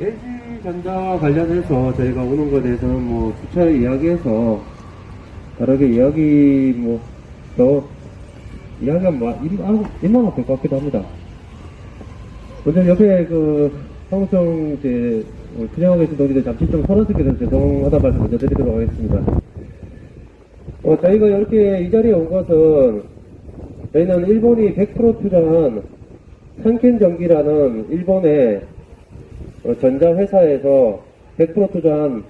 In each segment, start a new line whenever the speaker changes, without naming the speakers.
LG전자와 관련해서 저희가 오는 것에 대해서는 뭐 수차례 이야기해서 다르게 이야기 더 이야기하면 일만 될 것 같기도 합니다. 먼저 옆에 사무청 투쟁하고 계신 동지들 잠시 좀 서른스럽게 돼서 죄송하다 말씀 먼저 드리도록 하겠습니다. 저희가 이렇게 이 자리에 온 것은 저희는 일본이 100% 투자한 산켄전기라는 일본의 전자회사에서 100% 투자한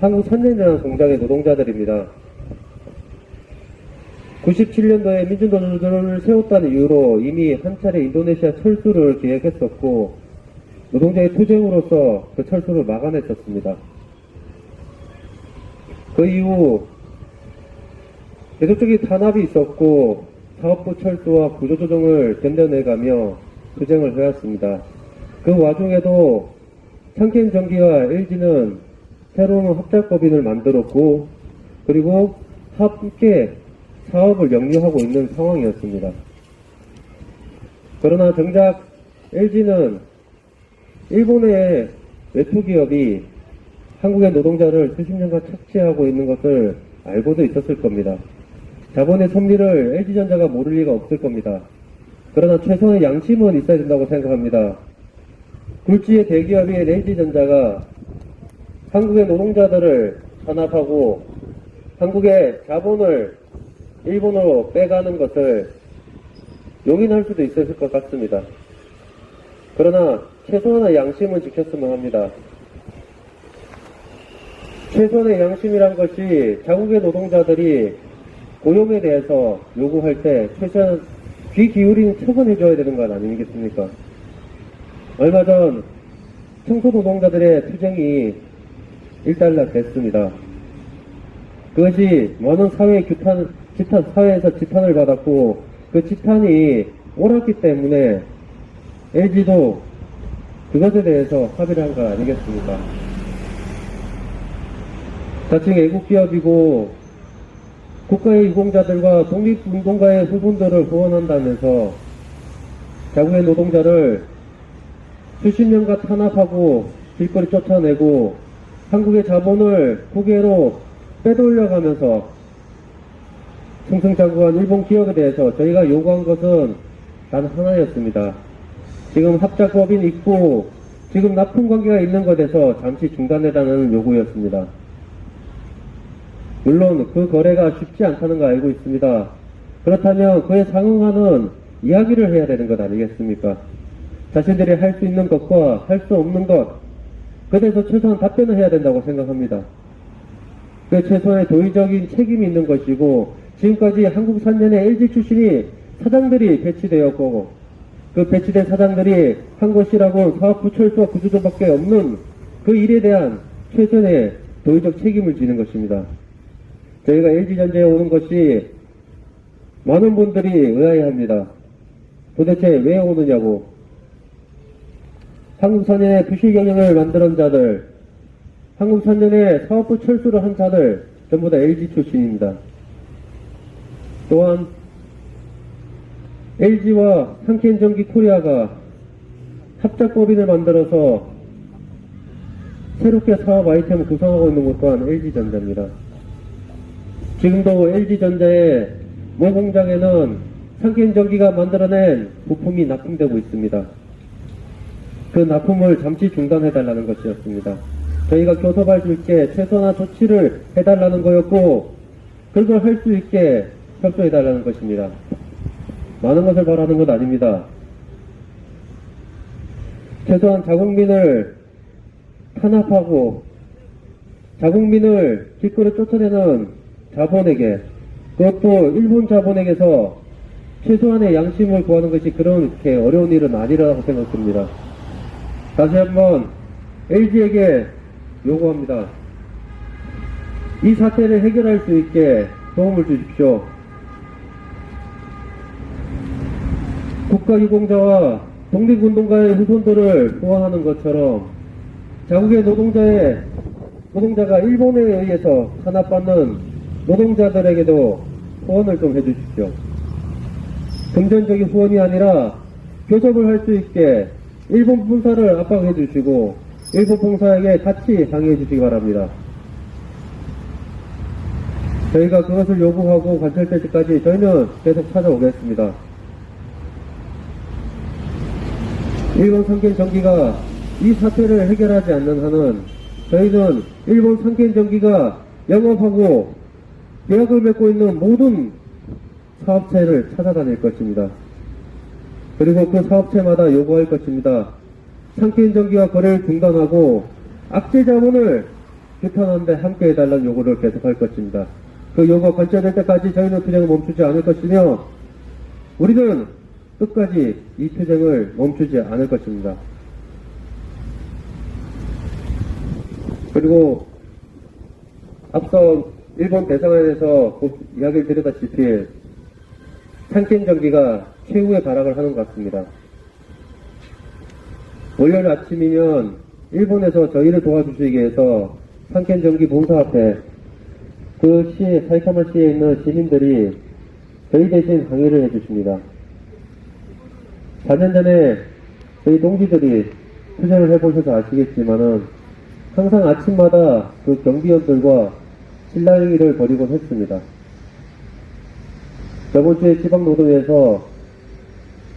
한국산전이라는 공장의 노동자들입니다. 97년도에 민주노조를 세웠다는 이유로 이미 한 차례 인도네시아 철수를 계획했었고 노동자의 투쟁으로서 그 철수를 막아냈었습니다. 그 이후 계속적인 탄압이 있었고 사업부 철수와 구조조정을 견뎌내가며 투쟁을 해왔습니다. 그 와중에도 산켄전기와 LG는 새로운 합작법인을 만들었고 그리고 함께 사업을 영위하고 있는 상황이었습니다. 그러나 정작 LG는 일본의 외투기업이 한국의 노동자를 수십 년간 착취하고 있는 것을 알고도 있었을 겁니다. 자본의 섭리를 LG전자가 모를 리가 없을 겁니다. 그러나 최소한의 양심은 있어야 된다고 생각합니다. 굴지의 대기업인 LG전자가 한국의 노동자들을 탄압하고 한국의 자본을 일본으로 빼가는 것을 용인할 수도 있었을 것 같습니다. 그러나 최소한의 양심은 지켰으면 합니다. 최소한의 양심이란 것이 자국의 노동자들이 고용에 대해서 요구할 때 최소한 귀 기울이는 척은 해줘야 되는 건 아니겠습니까? 얼마 전 청소노동자들의 투쟁이 일단락됐습니다. 그것이 많은 사회에서 지탄을 받았고 그 지탄이 옳았기 때문에 LG도 그것에 대해서 합의를 한 거 아니겠습니까? 자칭 애국기업이고 국가의 유공자들과 독립운동가의 후손들을 후원한다면서 자국의 노동자를 수십 년간 탄압하고 길거리 쫓아내고 한국의 자본을 국외로 빼돌려가면서 승승장구한 일본 기업에 대해서 저희가 요구한 것은 단 하나였습니다. 지금 합작법인 있고 지금 납품관계가 있는 것에서 잠시 중단해달라는 요구였습니다. 물론 그 거래가 쉽지 않다는 거 알고 있습니다. 그렇다면 그에 상응하는 이야기를 해야 되는 것 아니겠습니까? 자신들이 할 수 있는 것과 할 수 없는 것, 그래서 최소한 답변을 해야 된다고 생각합니다. 그 최소한의 도의적인 책임이 있는 것이고 지금까지 한국산전의 LG 출신이 사장들이 배치되었고 그 배치된 사장들이 한 것이라고 사업부 철수와 구조조밖에 없는 그 일에 대한 최선의 도의적 책임을 지는 것입니다. 저희가 LG전자에 오는 것이 많은 분들이 의아해합니다. 도대체 왜 오느냐고. 한국산전의 부실경영을 만드는 자들, 한국산전의 사업부 철수를 한 자들 전부 다 LG 출신입니다. 또한 LG와 산켄전기 코리아가 합작법인을 만들어서 새롭게 사업 아이템을 구성하고 있는 것 또한 LG전자입니다. 지금도 LG전자의 모 공장에는 산켄전기가 만들어낸 부품이 납품되고 있습니다. 그 납품을 잠시 중단해달라는 것이었습니다. 저희가 교섭할 수 있게 최소한의 조치를 해달라는 거였고 그걸 할 수 있게 협조해달라는 것입니다. 많은 것을 바라는 것 아닙니다. 최소한 자국민을 탄압하고 자국민을 길거리 쫓아내는 자본에게 그것도 일본 자본에게서 최소한의 양심을 구하는 것이 그렇게 어려운 일은 아니라고 생각합니다. 다시 한번 LG에게 요구합니다. 이 사태를 해결할 수 있게 도움을 주십시오. 국가유공자와 독립운동가의 후손들을 보호하는 것처럼 자국의 노동자가 일본에 의해서 탄압받는 노동자들에게도 후원을 좀 해주십시오. 금전적인 후원이 아니라 교섭을 할 수 있게 일본 분사를 압박해 주시고 일본 봉사에게 같이 항의해 주시기 바랍니다. 저희가 그것을 요구하고 관철될 때까지 저희는 계속 찾아오겠습니다. 일본 상견전기가 이 사태를 해결하지 않는 한은 저희는 일본 상견전기가 영업하고 계약을 맺고 있는 모든 사업체를 찾아다닐 것입니다. 그리고 그 사업체마다 요구할 것입니다. 상견전기와 거래를 중단하고 악재 자문을 규탄하는데 함께 해달라는 요구를 계속할 것입니다. 그 요구가 관철될 때까지 저희는 투쟁을 멈추지 않을 것이며 우리는 끝까지 이 투쟁을 멈추지 않을 것입니다. 그리고 앞서 일본 대사관에서 이야기를 드렸다시피 상견전기가 최후의 발악을 하는 것 같습니다. 월요일 아침이면 일본에서 저희를 도와주시기 위해서 상견전기 본사 앞에 그 시, 사이타마시에 있는 시민들이 저희 대신 항의를 해주십니다. 4년 전에 저희 동지들이 투쟁을 해보셔서 아시겠지만은 항상 아침마다 그 경비원들과 실랑이를 벌이곤 했습니다. 저번 주에 지방노동위에서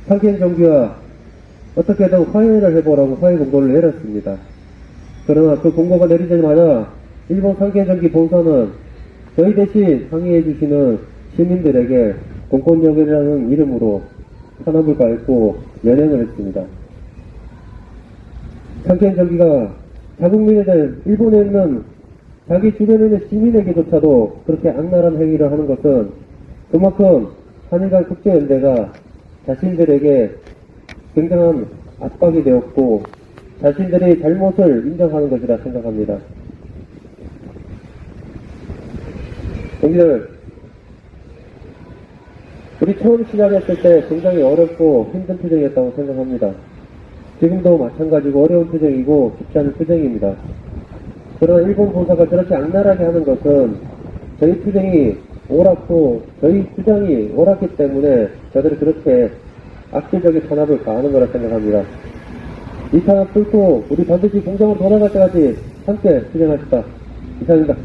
상견전기와 어떻게든 화해를 해보라고 화해 공고를 내렸습니다. 그러나 그 공고가 내리자마자 일본 상견전기 본사는 저희 대신 항의해 주시는 시민들에게 공권력이라는 이름으로 탄압을 가했고 연행을 했습니다. 상견전기가 자국민에 대한 일본에 있는 자기 주변에 있는 시민에게조차도 그렇게 악랄한 행위를 하는 것은 그만큼 한일간 국제연대가 자신들에게 굉장한 압박이 되었고 자신들의 잘못을 인정하는 것이라 생각합니다. 동기들, 우리 처음 시작했을 때 굉장히 어렵고 힘든 투쟁이었다고 생각합니다. 지금도 마찬가지고 어려운 투쟁이고 쉽지 않은 투쟁입니다. 그러나 일본 본사가 저렇게 악랄하게 하는 것은 저희 투쟁이 옳았고 저희 주장이 옳았기 때문에 저들이 그렇게 악질적인 탄압을 가하는 거라 생각합니다. 이 탄압 뚫고 우리 반드시 공장으로 돌아갈 때까지 함께 투쟁합시다. 이상입니다.